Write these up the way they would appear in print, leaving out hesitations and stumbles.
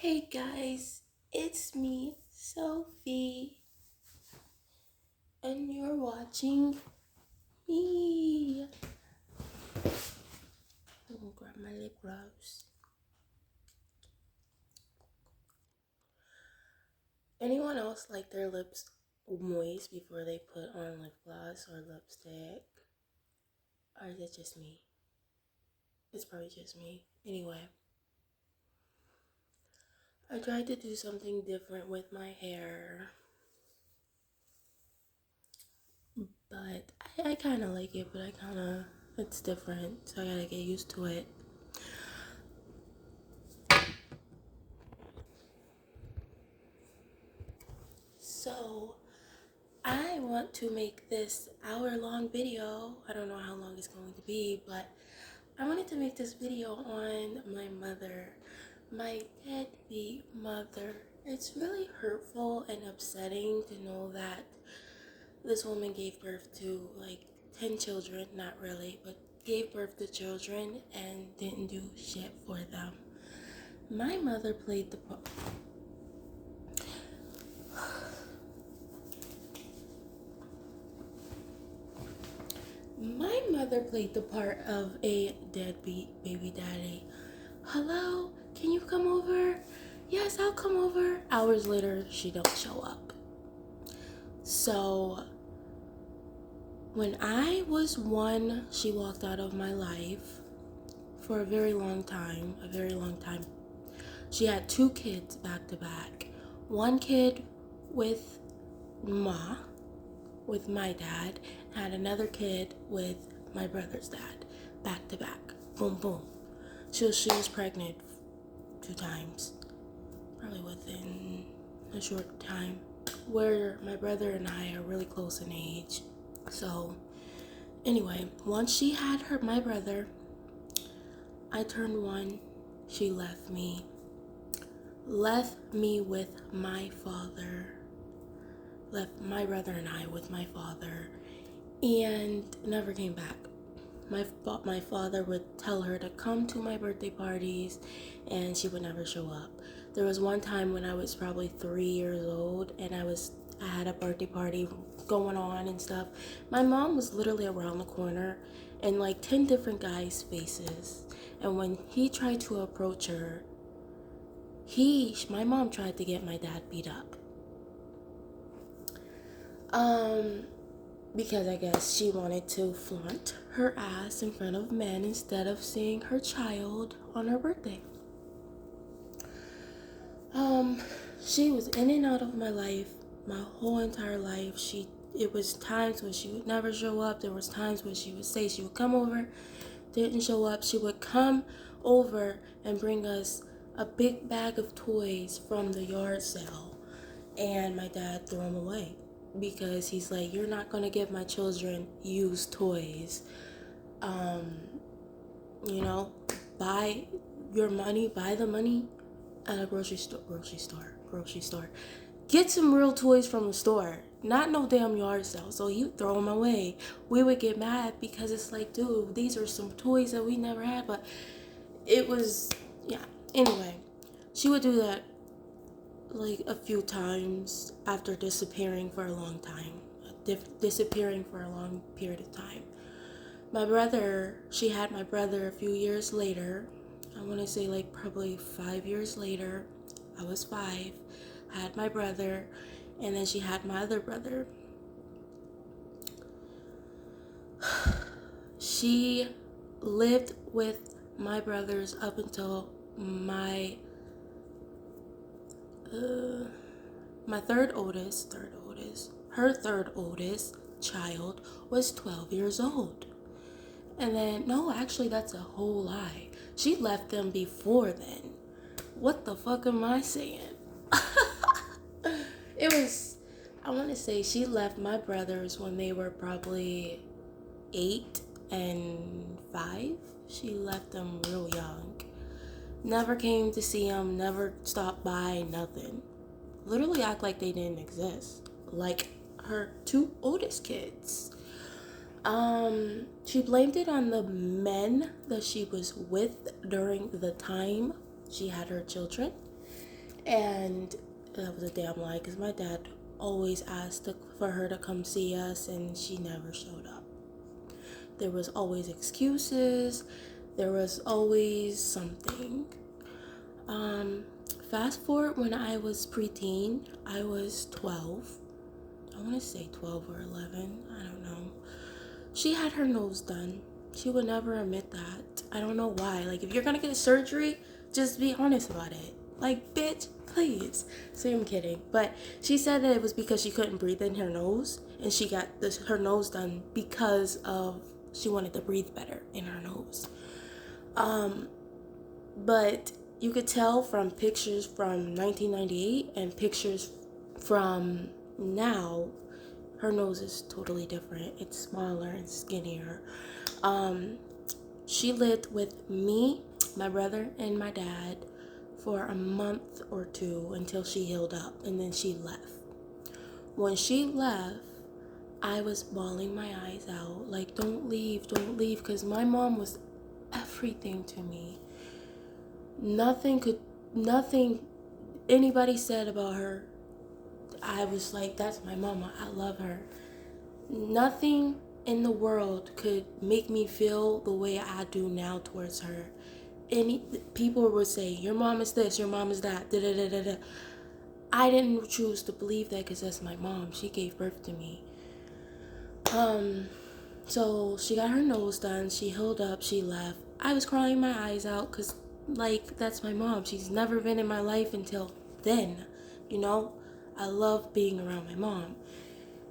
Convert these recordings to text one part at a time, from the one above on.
Hey guys, it's me, Sophie, and you're watching me. I'm gonna grab my lip gloss. Anyone else like their lips moist before they put on lip gloss or lipstick? Or is it just me? It's probably just me. Anyway, I tried to do something different with my hair, but I kind of like it, but it's different, so I gotta get used to it. So, I want to make this hour-long video. I don't know how long it's going to be, but I wanted to make this video on my mother, my deadbeat mother. It's really hurtful and upsetting to know that this woman gave birth to like 10 children, not really, but gave birth to children and didn't do shit for them. My mother played the part. My mother played the part of a deadbeat baby daddy. Hello, can you come over? Yes, I'll come over. Hours later, she don't show up. So, when I was one, she walked out of my life for a very long time. She had two kids back to back. One kid with with my dad, had another kid with my brother's dad, back to back. Boom, boom. She was pregnant 2 times, probably within a short time, where my brother and I are really close in age. So, anyway, once she had my brother, I turned one, she left me with my father, left my brother and I with my father, and never came back. My father would tell her to come to my birthday parties, and she would never show up. There was one time when I was probably 3 years old, and I had a birthday party going on and stuff. My mom was literally around the corner, and like 10 different guys' faces. And when he tried to approach her, my mom tried to get my dad beat up. Because I guess she wanted to flaunt her ass in front of men instead of seeing her child on her birthday. She was in and out of my life my whole entire life. It was times when she would never show up. There was times when she would say she would come over, didn't show up. She would come over and bring us a big bag of toys from the yard sale, and my dad threw them away because he's like, you're not gonna give my children used toys. You know, buy the money at a grocery store. Get some real toys from the store, not no damn yard sale. So you throw them away. We would get mad because it's like, dude, these are some toys that we never had, but it was, yeah. Anyway, she would do that like a few times after disappearing for a long time, disappearing for a long period of time. She had my brother a few years later. I want to say like probably 5 years later. I was 5, had my brother, and then she had my other brother. She lived with my brothers up until my her third oldest child was 12 years old. And then, no, actually, that's a whole lie. She left them before then. What the fuck am I saying? I want to say she left my brothers when they were probably 8 and 5. She left them real young. Never came to see them, never stopped by, nothing. Literally act like they didn't exist. Like her two oldest kids. She blamed it on the men that she was with during the time she had her children. And that was a damn lie because my dad always asked for her to come see us and she never showed up. There was always excuses. There was always something. Fast forward when I was preteen, I was 12. I want to say 12 or 11. I don't know. She had her nose done. She would never admit that. I don't know why. Like, if you're going to get surgery, just be honest about it. Like, bitch, please. So I'm kidding. But she said that it was because she couldn't breathe in her nose. And she got her nose done because of she wanted to breathe better in her nose. But you could tell from pictures from 1998 and pictures from now, her nose is totally different. It's smaller and skinnier. She lived with me, my brother, and my dad for a month or two until she healed up, and then she left. When she left, I was bawling my eyes out, like, don't leave, because my mom was everything to me. Nothing anybody said about her, I was like, that's my mama, I love her. Nothing in the world could make me feel the way I do now towards her. People would say, your mom is this, your mom is that, da-da-da-da-da. I didn't choose to believe that because that's my mom. She gave birth to me. So she got her nose done, she healed up, she left. I was crying my eyes out because, like, that's my mom. She's never been in my life until then, you know? I love being around my mom.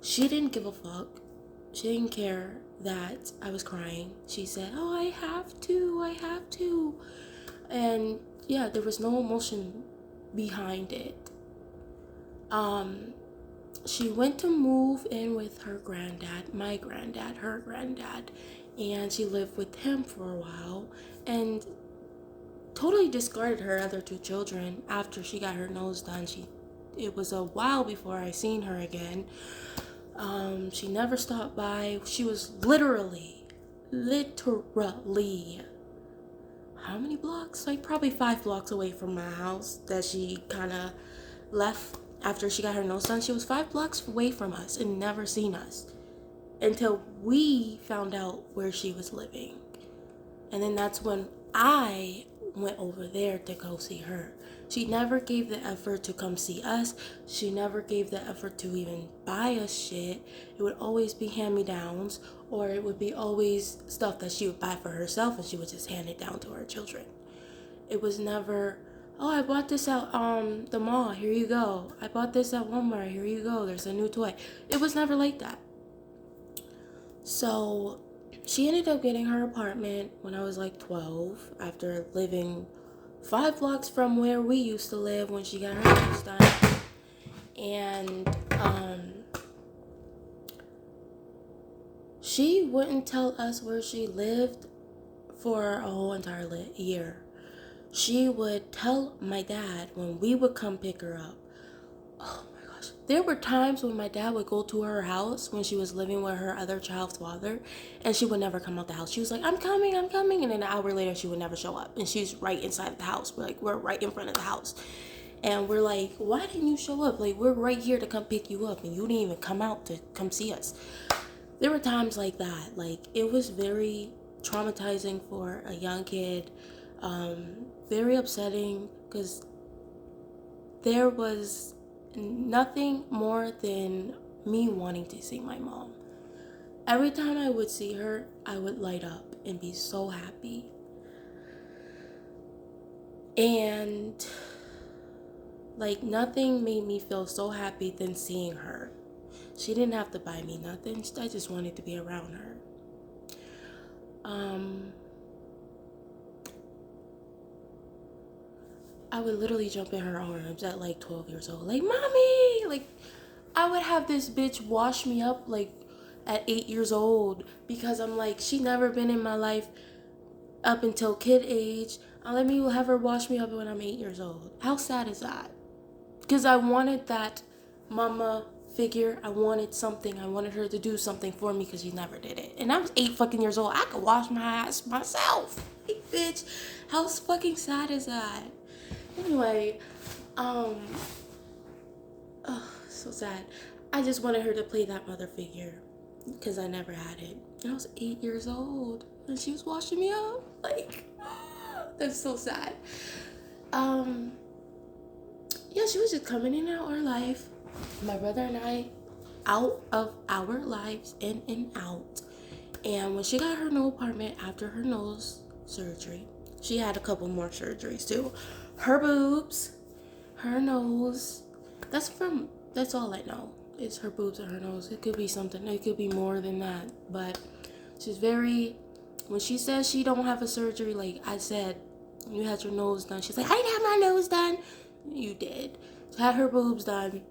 She didn't give a fuck. She didn't care that I was crying. She said, oh, I have to. And yeah, there was no emotion behind it. She went to move in with her granddad, my granddad, her granddad, and she lived with him for a while and totally discarded her other two children after she got her nose done. It was a while before I seen her again. She never stopped by. She was literally, how many blocks? Like probably 5 blocks away from my house that she kind of left after she got her nose done. She was 5 blocks away from us and never seen us until we found out where she was living. And then that's when I went over there to go see her. She never gave the effort to come see us. She never gave the effort to even buy us shit. It would always be hand-me-downs, or it would be always stuff that she would buy for herself and she would just hand it down to her children. It was never, oh, I bought this at the mall, here you go. I bought this at Walmart, here you go, there's a new toy. It was never like that. So she ended up getting her apartment when I was like 12 after living 5 blocks from where we used to live when she got her house done. And she wouldn't tell us where she lived for a whole entire year. She would tell my dad when we would come pick her up. Oh my gosh. There were times when my dad would go to her house when she was living with her other child's father, and she would never come out the house. She was like, I'm coming. And then an hour later, she would never show up. And she's right inside the house. We're right in front of the house. And we're like, why didn't you show up? Like, we're right here to come pick you up, and you didn't even come out to come see us. There were times like that. Like, it was very traumatizing for a young kid. Very upsetting because there was nothing more than me wanting to see my mom. Every time I would see her, I would light up and be so happy. And like nothing made me feel so happy than seeing her. She didn't have to buy me nothing. I just wanted to be around her. I would literally jump in her arms at like 12 years old. Like, mommy! Like, I would have this bitch wash me up like at 8 years old because I'm like, she never been in my life up until kid age. Let me have her wash me up when I'm 8 years old. How sad is that? Because I wanted that mama figure. I wanted something. I wanted her to do something for me because she never did it. And I was 8 fucking years old. I could wash my ass myself. Hey, bitch. How fucking sad is that? Anyway, Um, oh, so sad. I just wanted her to play that mother figure because I never had it. And I was 8 years old and she was washing me up. Like, that's so sad. Um, yeah, she was just coming in and out our life. My brother and I out of our lives, in and out. And when she got her new apartment after her nose surgery, she had a couple more surgeries too. Her boobs, her nose. That's all I know. It's her boobs and her nose. It could be something. It could be more than that. But she's very, when she says she don't have a surgery, like I said, you had your nose done. She's like, I didn't have my nose done. You did. She had her boobs done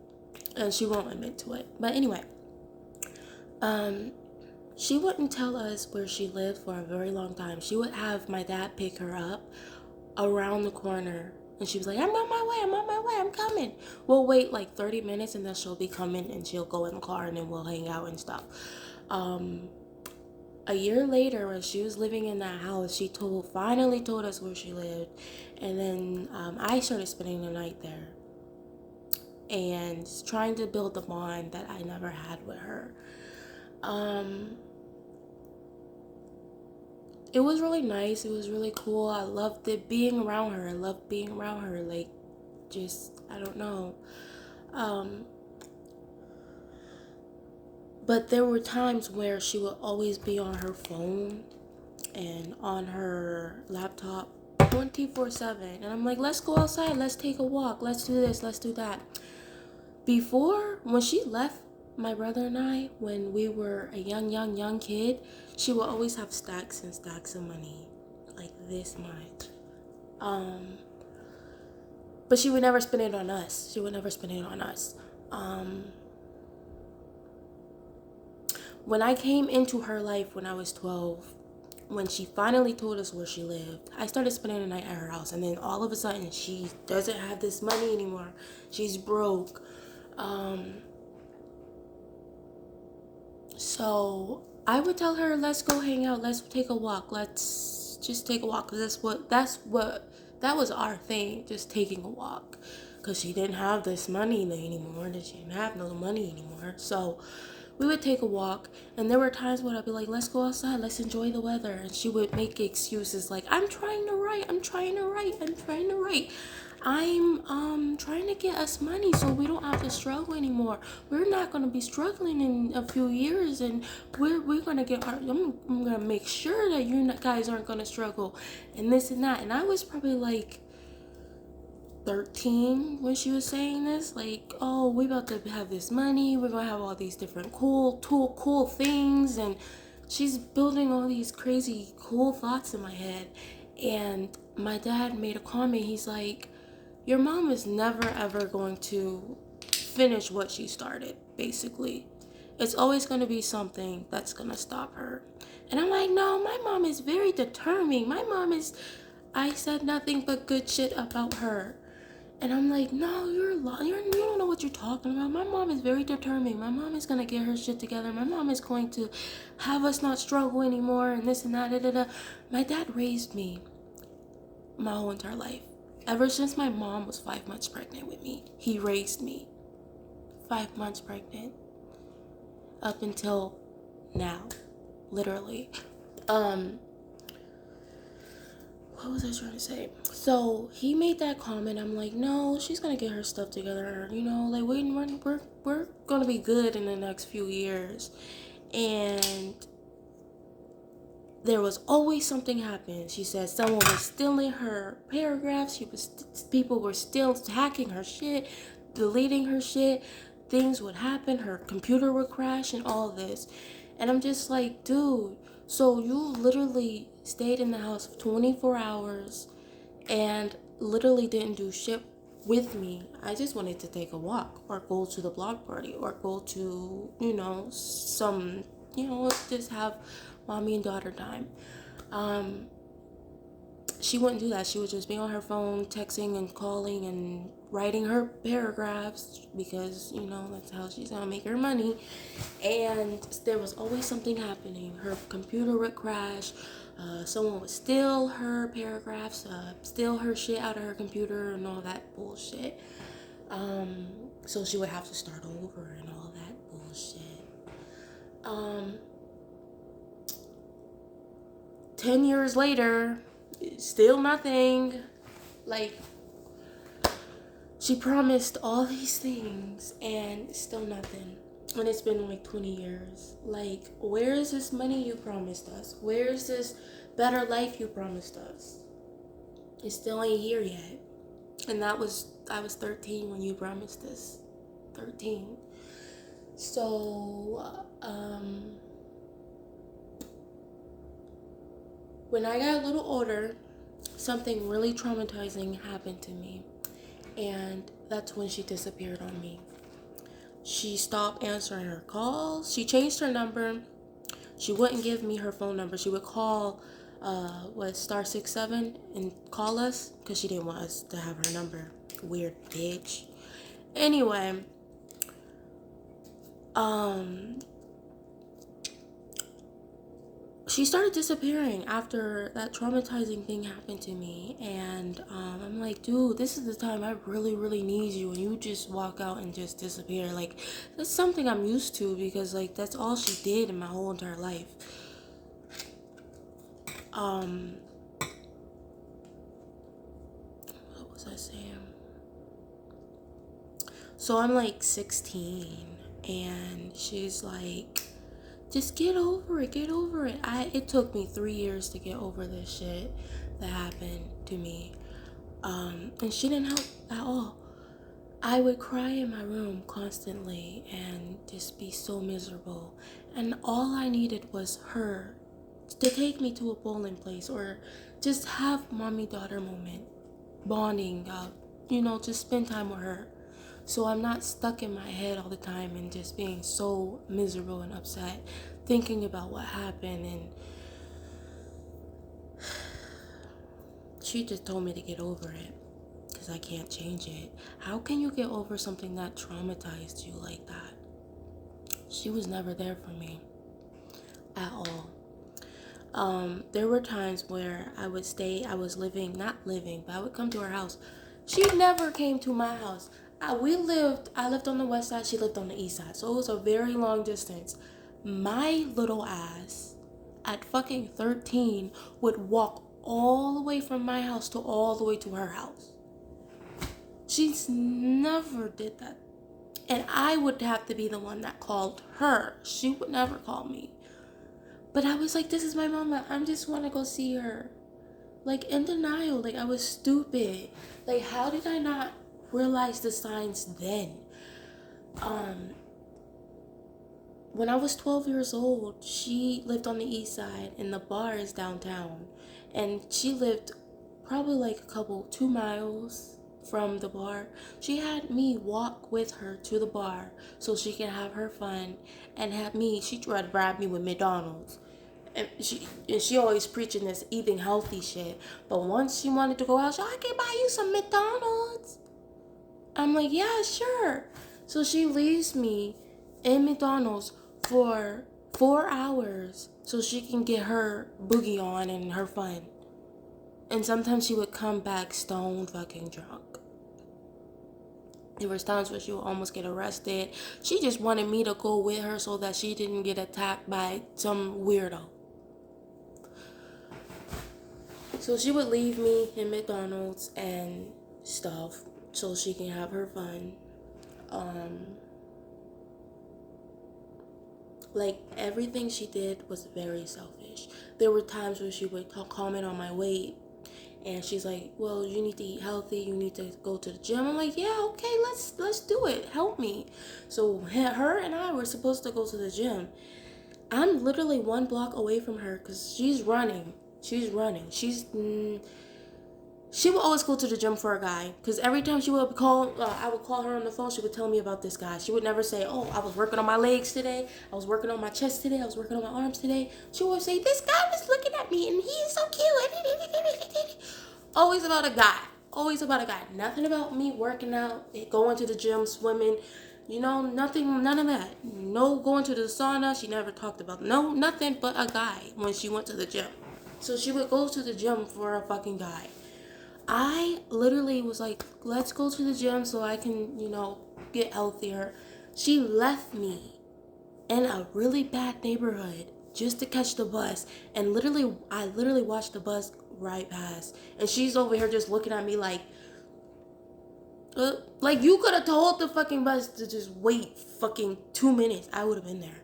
and she won't admit to it. But anyway, she wouldn't tell us where she lived for a very long time. She would have my dad pick her up around the corner. And she was like, I'm on my way, I'm coming. We'll wait like 30 minutes and then she'll be coming and she'll go in the car and then we'll hang out and stuff. A year later, when she was living in that house, she finally told us where she lived. And then I started spending the night there and trying to build the bond that I never had with her. It was really nice. It was really cool. I loved it being around her. I loved being around her. Like, just, I don't know. But there were times where she would always be on her phone and on her laptop 24/7. And I'm like, let's go outside. Let's take a walk. Let's do this. Let's do that. Before, when she left my brother and I, when we were a young kid, she would always have stacks and stacks of money, like this much. But she would never spend it on us. When I came into her life when I was 12, when she finally told us where she lived, I started spending the night at her house. And then all of a sudden, she doesn't have this money anymore. She's broke. So I would tell her, let's go hang out, let's take a walk, let's just take a walk, because that was our thing, just taking a walk, because she didn't have this money anymore, she didn't have no money anymore. So we would take a walk, and there were times when I'd be like, let's go outside, let's enjoy the weather, and she would make excuses like, I'm trying to write, I'm trying to get us money so we don't have to struggle anymore. We're not going to be struggling in a few years, and we're going to get our, I'm going to make sure that you guys aren't going to struggle, and this and that. And I was probably like 13 when she was saying this, like, oh, we about to have this money, we're going to have all these different cool things, and she's building all these crazy cool thoughts in my head. And my dad made a comment. He's like, your mom is never ever going to finish what she started, basically. It's always going to be something that's going to stop her. And I'm like, no, my mom is very determined. I said nothing but good shit about her. And I'm like, no, you don't know what you're talking about. My mom is very determined. My mom is going to get her shit together. My mom is going to have us not struggle anymore and this and that. Da, da, da. My dad raised me my whole entire life. Ever since my mom was 5 months pregnant with me, he raised me 5 months pregnant up until now, literally. What was I trying to say? So he made that comment. I'm like, no, she's gonna get her stuff together. Like we're gonna be good in the next few years. And there was always something happening. She said someone was stealing her paragraphs. People were still hacking her shit, deleting her shit. Things would happen. Her computer would crash and all this. And I'm just like, dude, so you literally stayed in the house for 24 hours and literally didn't do shit with me. I just wanted to take a walk or go to the block party or go to, let's just have mommy and daughter time. She wouldn't do that. She would just be on her phone, texting and calling and writing her paragraphs because, that's how she's gonna make her money. And there was always something happening. Her computer would crash. Someone would steal her paragraphs, steal her shit out of her computer and all that bullshit. So she would have to start over and all that bullshit. 10 years later, still nothing. Like, she promised all these things and still nothing. And it's been like 20 years. Like, where is this money you promised us? Where is this better life you promised us? It still ain't here yet. And I was 13 when you promised this. 13. So, when I got a little older, something really traumatizing happened to me. And that's when she disappeared on me. She stopped answering her calls. She changed her number. She wouldn't give me her phone number. She would call, *67 and call us because she didn't want us to have her number. Weird bitch. Anyway, she started disappearing after that traumatizing thing happened to me. And I'm like, dude, this is the time I really, really need you. And you just walk out and just disappear. Like, that's something I'm used to because, like, that's all she did in my whole entire life. What was I saying? So I'm like 16 and she's like, just get over it, get over it. It took me 3 years to get over this shit that happened to me. And she didn't help at all. I would cry in my room constantly and just be so miserable. And all I needed was her to take me to a bowling place or just have mommy-daughter moment, bonding, just spend time with her. So I'm not stuck in my head all the time and just being so miserable and upset, thinking about what happened. And she just told me to get over it because I can't change it. How can you get over something that traumatized you like that? She was never there for me at all. There were times where I would not living, but I would come to her house. She never came to my house. I lived on the west side, she lived on the east side, so it was a very long distance. My little ass, at fucking 13, would walk all the way from my house to all the way to her house. She's never did that. And I would have to be the one that called her. She would never call me. But I was like, this is my mama. I just want to go see her. Like, in denial. Like, I was stupid. Like, how did I not realize the signs then? When I was 12 years old, she lived on the east side and the bar is downtown. And she lived probably like 2 miles from the bar. She had me walk with her to the bar so she can have her fun and she tried to bribe me with McDonald's. And she always preaching this eating healthy shit. But once she wanted to go out, I can buy you some McDonald's. I'm like, yeah, sure. So she leaves me in McDonald's for 4 hours so she can get her boogie on and her fun. And sometimes she would come back stone fucking drunk. There was times where she would almost get arrested. She just wanted me to go with her so that she didn't get attacked by some weirdo. So she would leave me in McDonald's and stuff so she can have her fun. Like, everything she did was very selfish. There were times where she would comment on my weight. And she's like, well, you need to eat healthy. You need to go to the gym. I'm like, yeah, okay, let's do it. Help me. So her and I were supposed to go to the gym. I'm literally 1 block away from her because she's running. She would always go to the gym for a guy. Because every time she would call, I would call her on the phone, she would tell me about this guy. She would never say, oh, I was working on my legs today. I was working on my chest today. I was working on my arms today. She would say, this guy was looking at me and he is so cute. Always about a guy. Always about a guy. Nothing about me working out, going to the gym, swimming. Nothing, none of that. No going to the sauna. She never talked about, nothing but a guy when she went to the gym. So she would go to the gym for a fucking guy. I literally was like, let's go to the gym so I can, get healthier. She left me in a really bad neighborhood just to catch the bus. And I literally watched the bus right past. And she's over here just looking at me like you could have told the fucking bus to just wait fucking 2 minutes. I would have been there.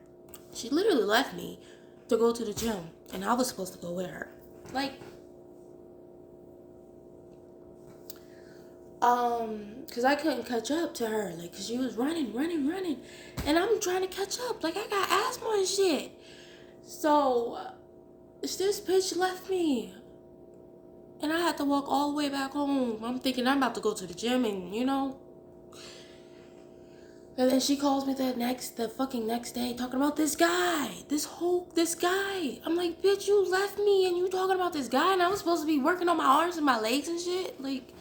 She literally left me to go to the gym. And I was supposed to go with her. Like, because I couldn't catch up to her, like, because she was running, and I'm trying to catch up, like, I got asthma and shit, so, this bitch left me, and I had to walk all the way back home. I'm thinking I'm about to go to the gym, and, and then she calls me the fucking next day, talking about this guy, this guy. I'm like, bitch, you left me, and you talking about this guy, and I was supposed to be working on my arms and my legs and shit, like,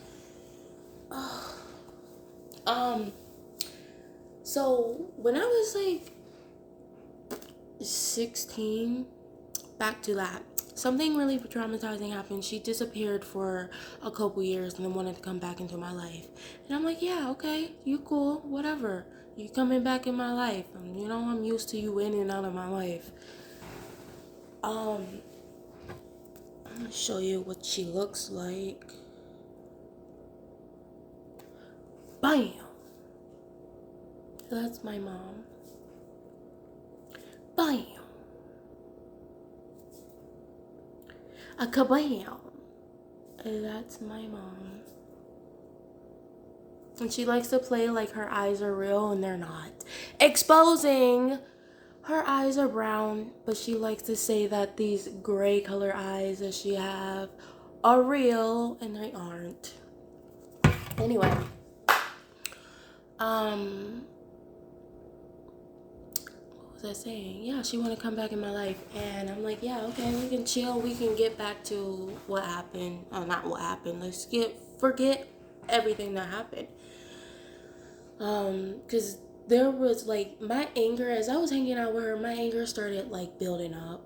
so when I was like 16, back to that, something really traumatizing happened. She disappeared for a couple years and then wanted to come back into my life. And I'm like, yeah, okay, you cool, whatever. You coming back in my life. And, I'm used to you in and out of my life. I'm gonna show you what she looks like. Bam! That's my mom. Bam! A kabam! That's my mom. And she likes to play like her eyes are real and they're not. Exposing! Her eyes are brown, but she likes to say that these gray color eyes that she have are real and they aren't. Anyway. What was I saying? Yeah, she want to come back in my life. And I'm like, yeah, okay, we can chill. We can get back to what happened. Not what happened. Let's forget everything that happened. Because there was, like, my anger, as I was hanging out with her, my anger started, like, building up.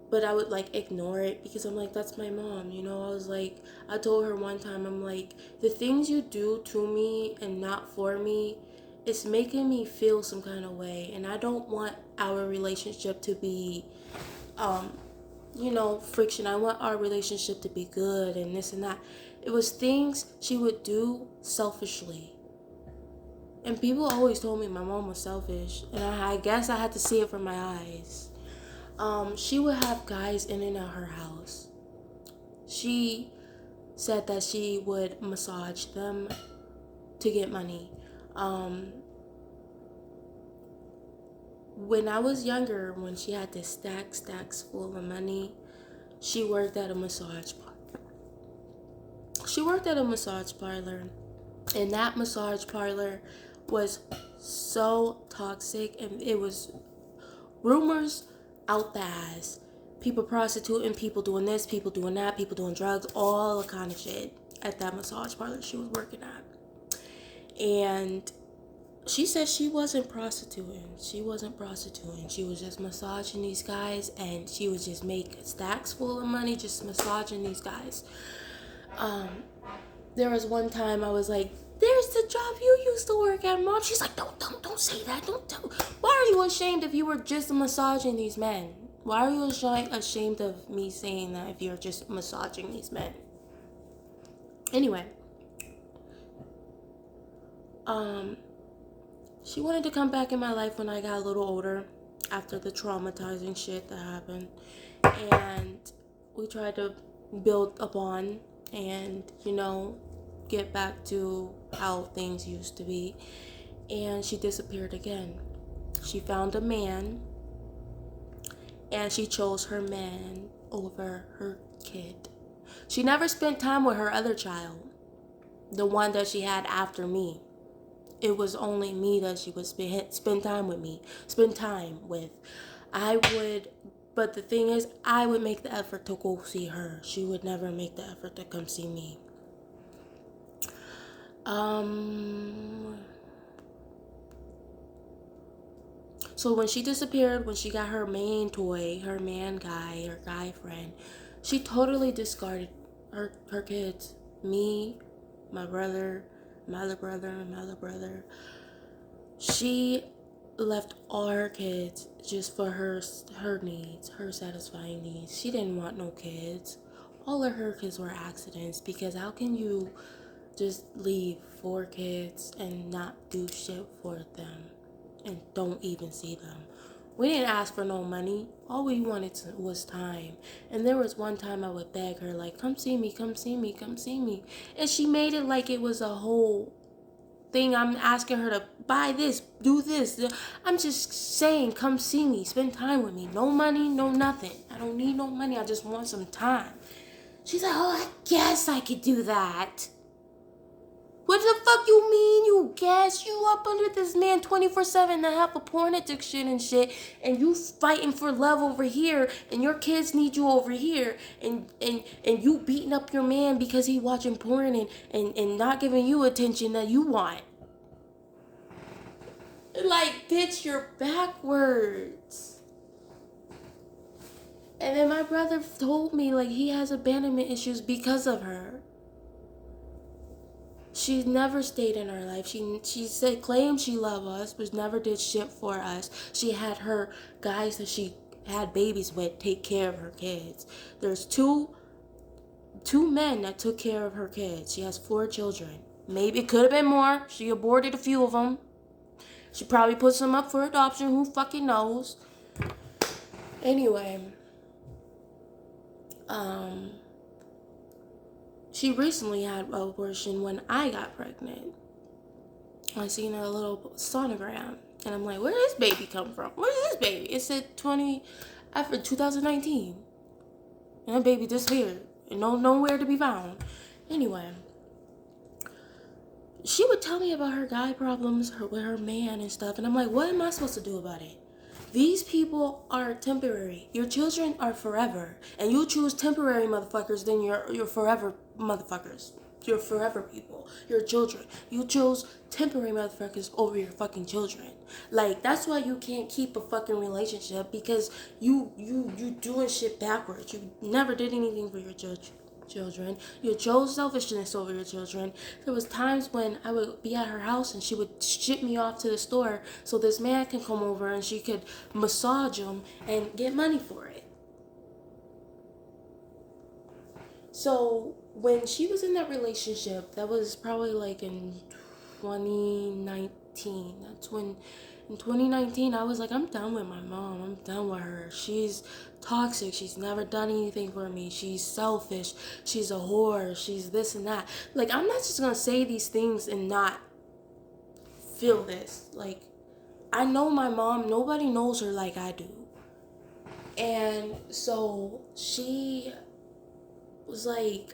But I would, like, ignore it because I'm like, that's my mom, I was like, I told her one time, I'm like, the things you do to me and not for me, it's making me feel some kind of way. And I don't want our relationship to be, friction. I want our relationship to be good and this and that. It was things she would do selfishly. And people always told me my mom was selfish. And I guess I had to see it from my eyes. She would have guys in and out her house. She said that she would massage them to get money. When I was younger, when she had this stacks full of money, she worked at a massage parlor. And that massage parlor was so toxic, and it was rumors out the ass. People prostituting, people doing this, people doing that, people doing drugs, all the kind of shit at that massage parlor she was working at. And she said she wasn't prostituting. She was just massaging these guys, and she would just make stacks full of money just massaging these guys. There was one time I was like, there's the job you used to work at, Mom. She's like, don't say that. Why are you ashamed if you were just massaging these men? Why are you ashamed of me saying that if you're just massaging these men? Anyway. She wanted to come back in my life when I got a little older, after the traumatizing shit that happened. And we tried to build upon and, get back to how things used to be. And she disappeared again. She found a man, and she chose her man over her kid. She never spent time with her other child, the one that she had after me. It was only me that she would spend time with. But the thing is, I would make the effort to go see her. She would never make the effort to come see me. So when she disappeared, when she got her main toy, her man guy, her guy friend, She totally discarded her kids. Me, my brother, my other brother, my other brother. She left all her kids just for her needs, her satisfying needs. She didn't want no kids. All of her kids were accidents, because how can you just leave 4 kids and not do shit for them and don't even see them? We didn't ask for no money. All we wanted was time. And there was one time I would beg her, like, come see me, come see me, come see me. And she made it like it was a whole thing. I'm asking her to buy this, do this. I'm just saying, come see me, spend time with me. No money, no nothing. I don't need no money. I just want some time. She's like, oh, I guess I could do that. What the fuck you mean, you guess? You up under this man 24/7 to have a porn addiction and shit, and you fighting for love over here, and your kids need you over here, and you beating up your man because he watching porn and not giving you attention that you want. Like, bitch, you're backwards. And then my brother told me, like, he has abandonment issues because of her. She never stayed in our life. She said, claimed she loved us, but never did shit for us. She had her guys that she had babies with take care of her kids. There's two men that took care of her kids. She has 4 children. Maybe it could have been more. She aborted a few of them. She probably put some up for adoption. Who fucking knows? Anyway, she recently had an abortion when I got pregnant. I seen a little sonogram, and I'm like, where did this baby come from? Where is this baby? It said 2019, and that baby disappeared, and nowhere to be found. Anyway, she would tell me about her guy problems, with her man and stuff, and I'm like, what am I supposed to do about it? These people are temporary. Your children are forever. And you choose temporary motherfuckers, then you're forever motherfuckers. You're forever people. Your children. You chose temporary motherfuckers over your fucking children. Like, that's why you can't keep a fucking relationship, because you doing shit backwards. You never did anything for your children. You chose selfishness over your children. There was times when I would be at her house and she would ship me off to the store so this man can come over and she could massage him and get money for it. So when she was in that relationship, that was probably like in 2019. That's when, in 2019, I was like, I'm done with my mom. I'm done with her. She's toxic. She's never done anything for me. She's selfish. She's a whore. She's this and that. Like, I'm not just gonna say these things and not feel this. Like, I know my mom. Nobody knows her like I do. And so she was like,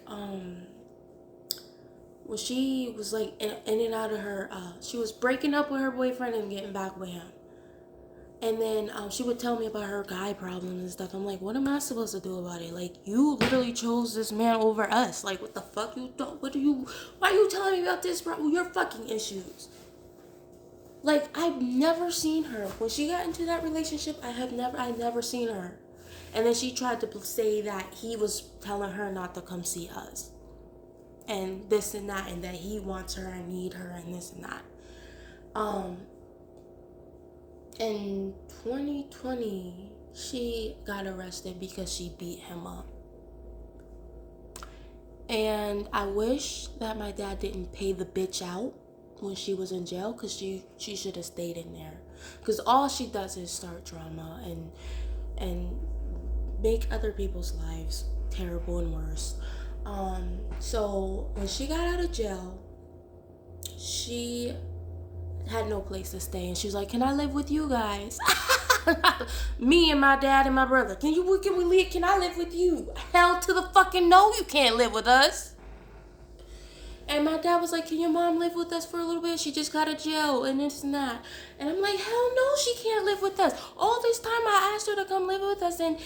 when she was like in and out of her, she was breaking up with her boyfriend and getting back with him. And then she would tell me about her guy problems and stuff. I'm like, what am I supposed to do about it? Like, you literally chose this man over us. Like, what the fuck you don't? Why are you telling me about this, bro? Your fucking issues. Like, I've never seen her. When she got into that relationship, I've never seen her. And then she tried to say that he was telling her not to come see us. And this and that, and that he wants her and need her and this and that. In 2020, she got arrested because she beat him up. And I wish that my dad didn't pay the bitch out when she was in jail, because she should have stayed in there. Because all she does is start drama and make other people's lives terrible and worse. So when she got out of jail, she had no place to stay, and she was like, can I live with you guys? Me and my dad and my brother. Can we leave? Can I live with you? Hell to the fucking no, you can't live with us. And my dad was like, can your mom live with us for a little bit? She just got out of jail and this and that. And I'm like, hell no, she can't live with us. All this time I asked her to come live with us and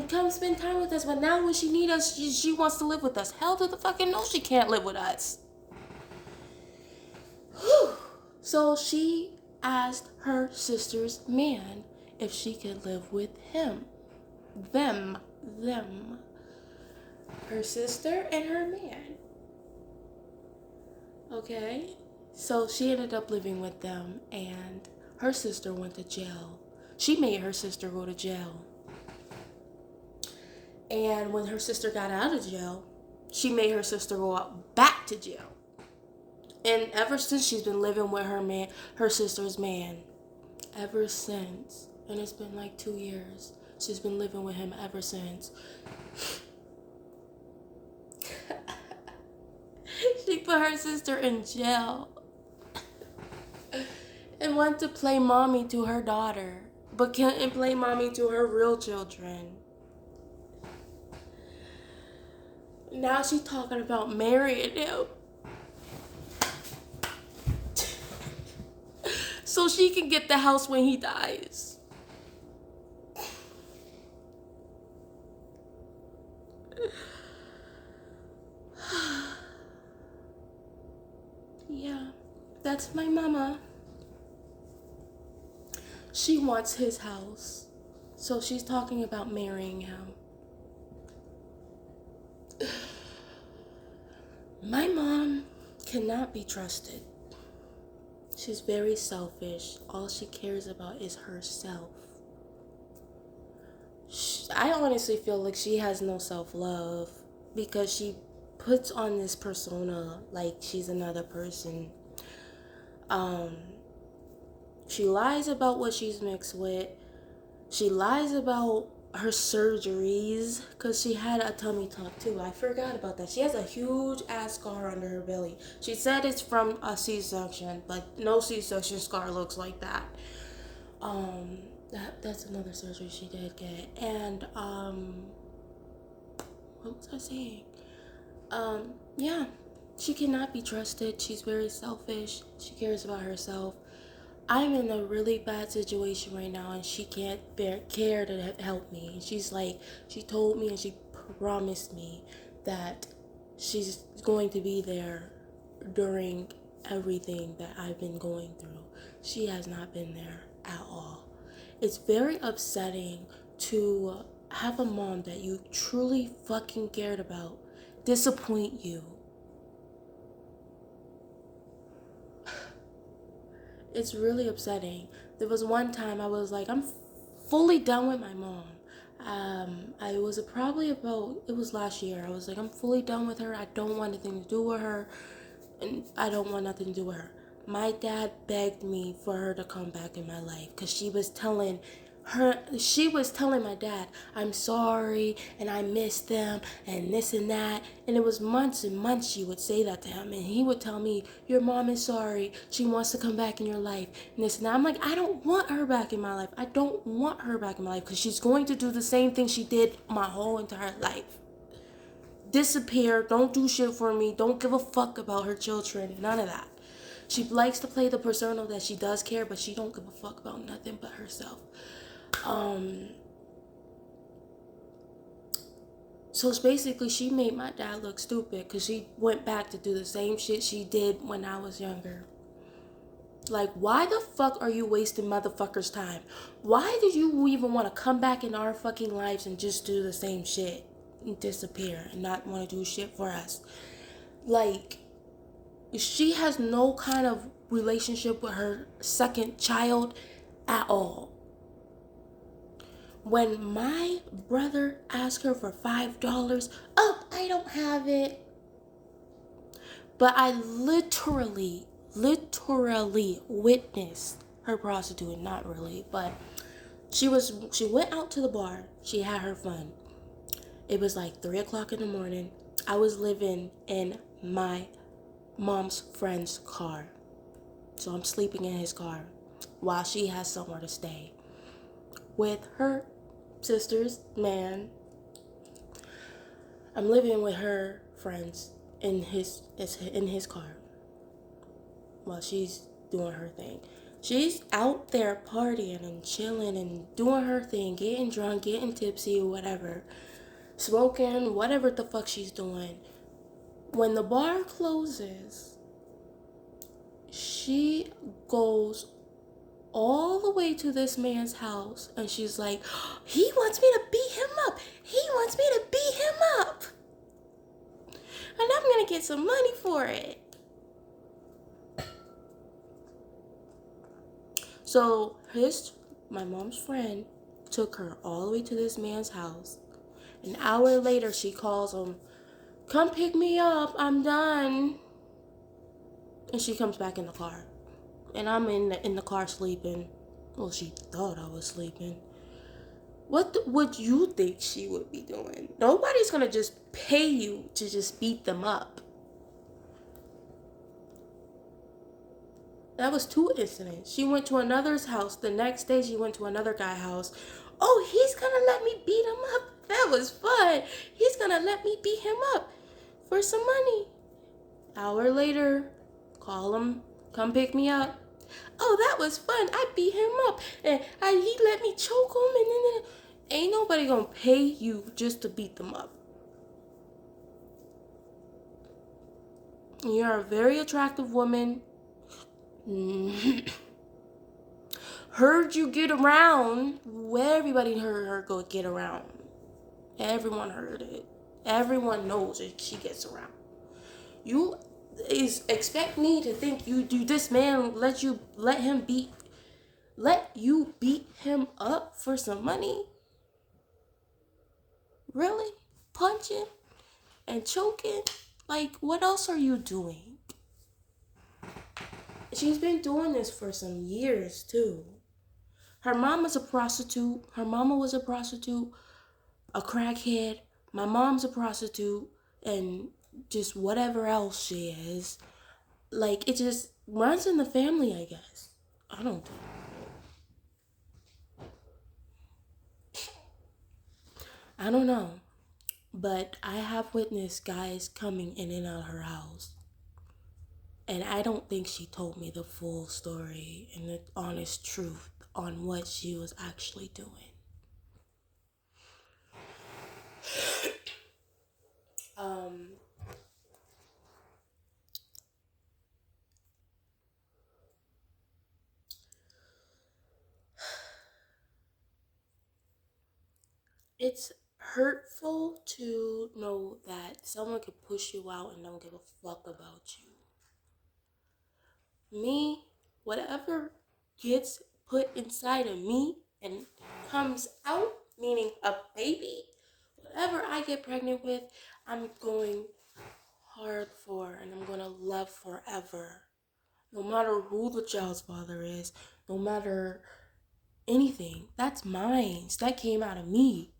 come spend time with us. But now when she needs us, she wants to live with us. Hell to the fucking no, she can't live with us. Whew. So she asked her sister's man if she could live with him. Them. her sister and her man. Okay? So she ended up living with them, and her sister went to jail. She made her sister go to jail. And when her sister got out of jail, she made her sister go out back to jail. And ever since, she's been living with her man, her sister's man. Ever since. And it's been like 2 years. She's been living with him ever since. She put her sister in jail and went to play mommy to her daughter, but couldn't play mommy to her real children. Now she's talking about marrying him so she can get the house when he dies. Yeah, that's my mama. She wants his house, so she's talking about marrying him. My mom cannot be trusted. She's very selfish. All she cares about is herself. I honestly feel like she has no self-love because she puts on this persona like she's another person. She lies about what she's mixed with. She lies about her surgeries because she had a tummy tuck too. I forgot about that. She has a huge ass scar under her belly. She said it's from a C-section, but no C-section scar looks like that. That's another surgery she did get. And what was I saying? Yeah, she cannot be trusted. She's very selfish. She cares about herself. I'm in a really bad situation right now, and she can't care to help me. She's like, she told me and she promised me that she's going to be there during everything that I've been going through. She has not been there at all. It's very upsetting to have a mom that you truly fucking cared about disappoint you. It's really upsetting. There was one time I was like, I'm fully done with my mom. I was it was last year. I was like, I'm fully done with her. I don't want anything to do with her. And I don't want nothing to do with her. My dad begged me for her to come back in my life because she was telling my dad, I'm sorry and I miss them and this and that. And it was months and months she would say that to him, and he would tell me, your mom is sorry, she wants to come back in your life and this and that. I'm like, I don't want her back in my life. I don't want her back in my life because she's going to do the same thing she did my whole entire life. Disappear, don't do shit for me, don't give a fuck about her children, none of that. She likes to play the persona that she does care, but she don't give a fuck about nothing but herself. So it's basically she made my dad look stupid because she went back to do the same shit she did when I was younger. Like, why the fuck are you wasting motherfuckers' time? Why did you even want to come back in our fucking lives and just do the same shit and disappear and not want to do shit for us? Like, she has no kind of relationship with her second child at all. When my brother asked her for $5, I don't have it. But I literally witnessed her prostituting. Not really, but she went out to the bar. She had her fun. It was like 3 o'clock in the morning. I was living in my mom's friend's car. So I'm sleeping in his car while she has somewhere to stay with her sister's man. I'm living with her friends in his car while she's doing her thing. She's out there partying and chilling and doing her thing, getting drunk, getting tipsy, whatever, smoking, whatever the fuck she's doing. When the bar closes, she goes all the way to this man's house and she's like, he wants me to beat him up. He wants me to beat him up. gonna get some money for it. So my mom's friend took her all the way to this man's house. An hour later, she calls him, come pick me up, I'm done. And she comes back in the car. And I'm in the car sleeping. Well, she thought I was sleeping. What would you think she would be doing? Nobody's gonna just pay you to just beat them up. That was 2 incidents. She went to another's house. The next day, she went to another guy's house. Oh, he's gonna let me beat him up. That was fun. He's gonna let me beat him up for some money. Hour later, call him, come pick me up. Oh, that was fun. I beat him up, and he let me choke him, and then ain't nobody gonna pay you just to beat them up. You're a very attractive woman. Heard you get around. Everybody heard her go get around. Everyone heard it. Everyone knows that she gets around. You expect me to think you do this man let you beat him up for some money? Really? Punching and choking? Like, what else are you doing? She's been doing this for some years too. Her mom is a prostitute. Her mama was a prostitute, a crackhead. My mom's a prostitute, and just whatever else she is. Like, it just runs in the family, I guess. I don't think. I don't know. But I have witnessed guys coming in and out of her house. And I don't think she told me the full story and the honest truth on what she was actually doing. It's hurtful to know that someone could push you out and don't give a fuck about you. Me, whatever gets put inside of me and comes out, meaning a baby, whatever I get pregnant with, I'm going hard for and I'm going to love forever. No matter who the child's father is, no matter anything, that's mine. That came out of me.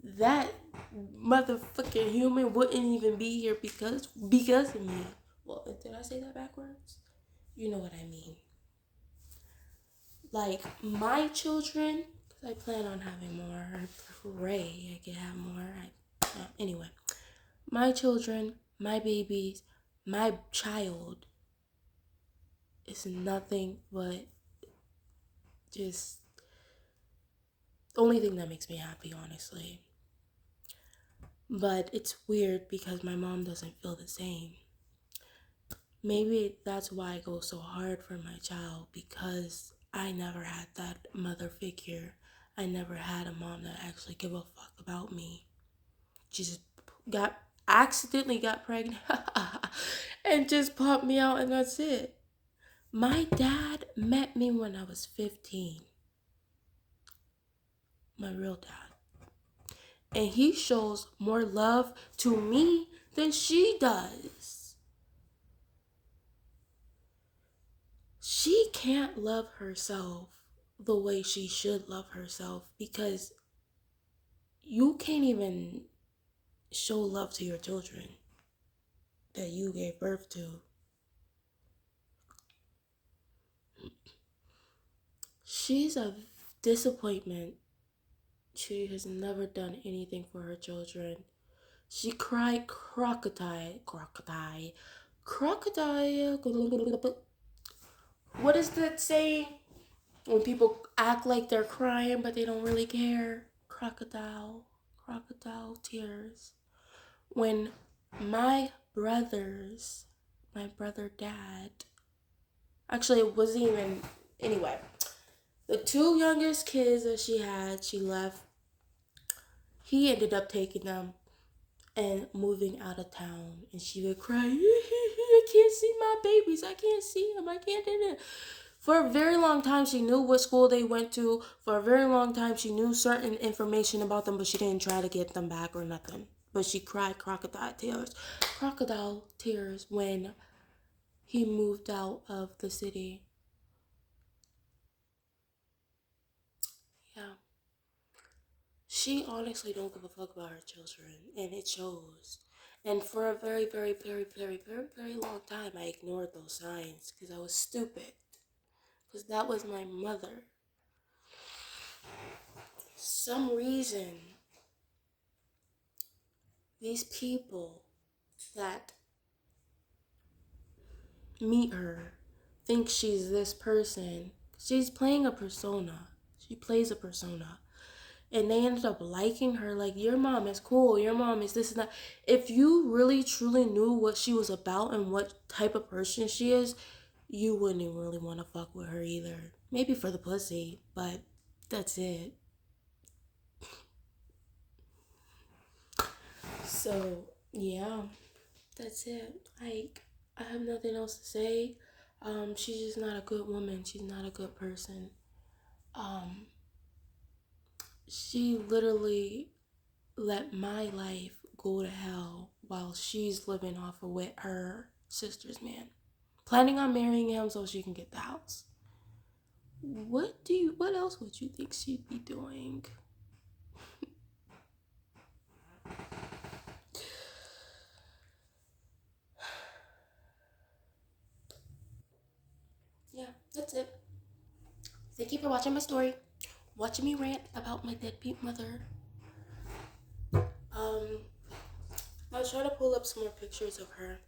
That motherfucking human wouldn't even be here because of me. Well, did I say that backwards? You know what I mean. Like, my children, because I plan on having more. I pray I can have more. Anyway, my children, my babies, my child is nothing but just the only thing that makes me happy, honestly. But it's weird because my mom doesn't feel the same. Maybe that's why I go so hard for my child, because I never had that mother figure. I never had a mom that actually gave a fuck about me. She just accidentally got pregnant and just popped me out, and that's it. My dad met me when I was 15. My real dad. And he shows more love to me than she does. She can't love herself the way she should love herself, because you can't even show love to your children that you gave birth to. She's a disappointment. She has never done anything for her children. She cried crocodile. What is that saying? When people act like they're crying but they don't really care. Crocodile tears. When my brother dad, actually it wasn't even, anyway, the 2 youngest kids that she left. He ended up taking them. and moving out of town, and she would cry, I can't see my babies, I can't see them, I can't do it. For a very long time, she knew what school they went to. For a very long time, she knew certain information about them, but she didn't try to get them back or nothing. But she cried crocodile tears when he moved out of the city. Yeah. She honestly don't give a fuck about her children, and it shows. And for a very, very, very, very, very, very long time, I ignored those signs because I was stupid. Because that was my mother. Some reason, these people that meet her think she's this person. She's playing a persona. She plays a persona. And they ended up liking her, like, your mom is cool, your mom is this and that. If you really truly knew what she was about and what type of person she is, you wouldn't really want to fuck with her either. Maybe for the pussy, but that's it. So yeah, that's it. Like, I have nothing else to say. She's just not a good woman. She's not a good person. Um, she literally let my life go to hell while she's living off of with her sister's man, planning on marrying him so she can get the house. What else would you think she'd be doing? Yeah, that's it. Thank you for watching my story, watching me rant about my deadbeat mother. um I'll try to pull up some more pictures of her.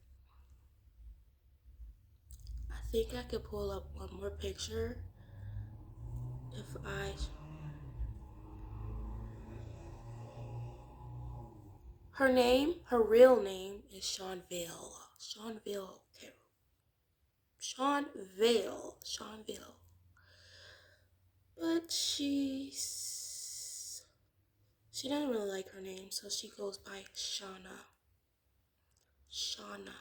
I think I could pull up one more picture if I. Her real name is Sean Vale. Sean Vale. Sean Vale. Sean Vale. But she doesn't really like her name, so she goes by Shauna. Shauna.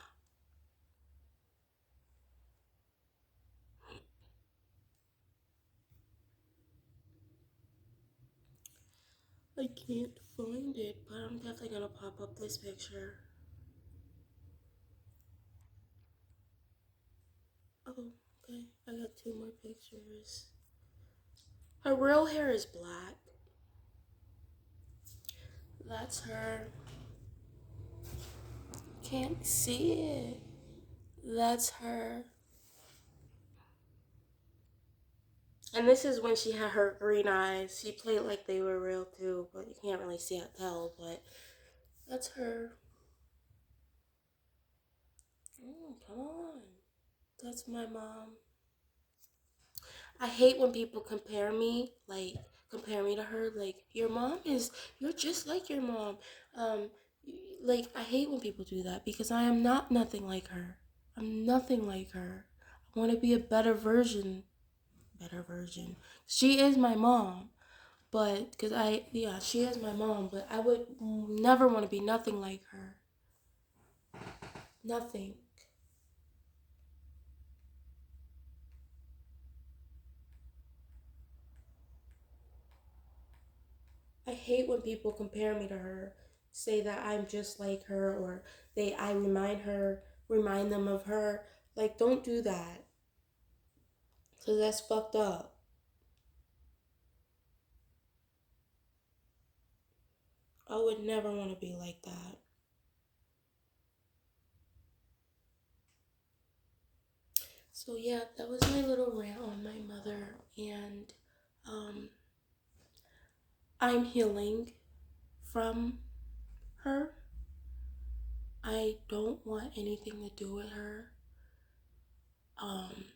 I can't find it, but I'm definitely gonna pop up this picture. Oh, okay. I got two more pictures. Her real hair is black. That's her. Can't see it. That's her. And this is when she had her green eyes. She played like they were real too, but you can't really see it tell. But that's her. Come on. That's my mom. I hate when people compare me to her. Like, you're just like your mom. Um, like, I hate when people do that because I am not nothing like her. I'm nothing like her. I want to be a better version. Better version. She is my mom, but yeah, she is my mom, but I would never want to be nothing like her. Nothing. I hate when people compare me to her, say that I'm just like her, or I remind them of her. Like, don't do that, cause that's fucked up. I would never want to be like that. So yeah, that was my little rant on my mother, and um, I'm healing from her. I don't want anything to do with her. Um,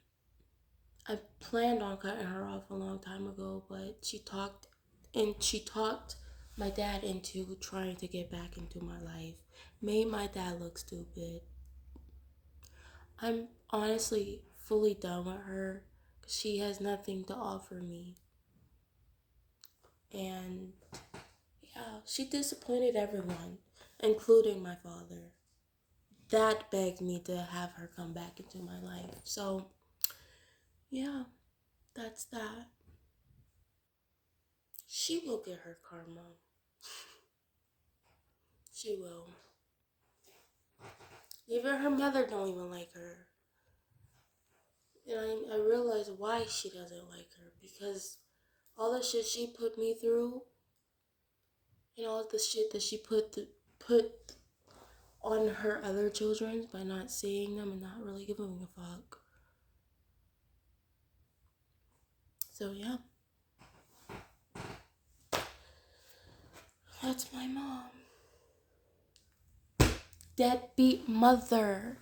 I planned on cutting her off a long time ago, but she talked my dad into trying to get back into my life. Made my dad look stupid. I'm honestly fully done with her. She has nothing to offer me. And yeah, she disappointed everyone. including my father. That begged me to have her come back into my life. So, yeah, that's that. She will get her karma. She will. Even her mother don't even like her. And I realize why she doesn't like her. Because all the shit she put me through, and all the shit that she put on her other children by not seeing them and not really giving a fuck. So yeah, that's my mom. Deadbeat mother.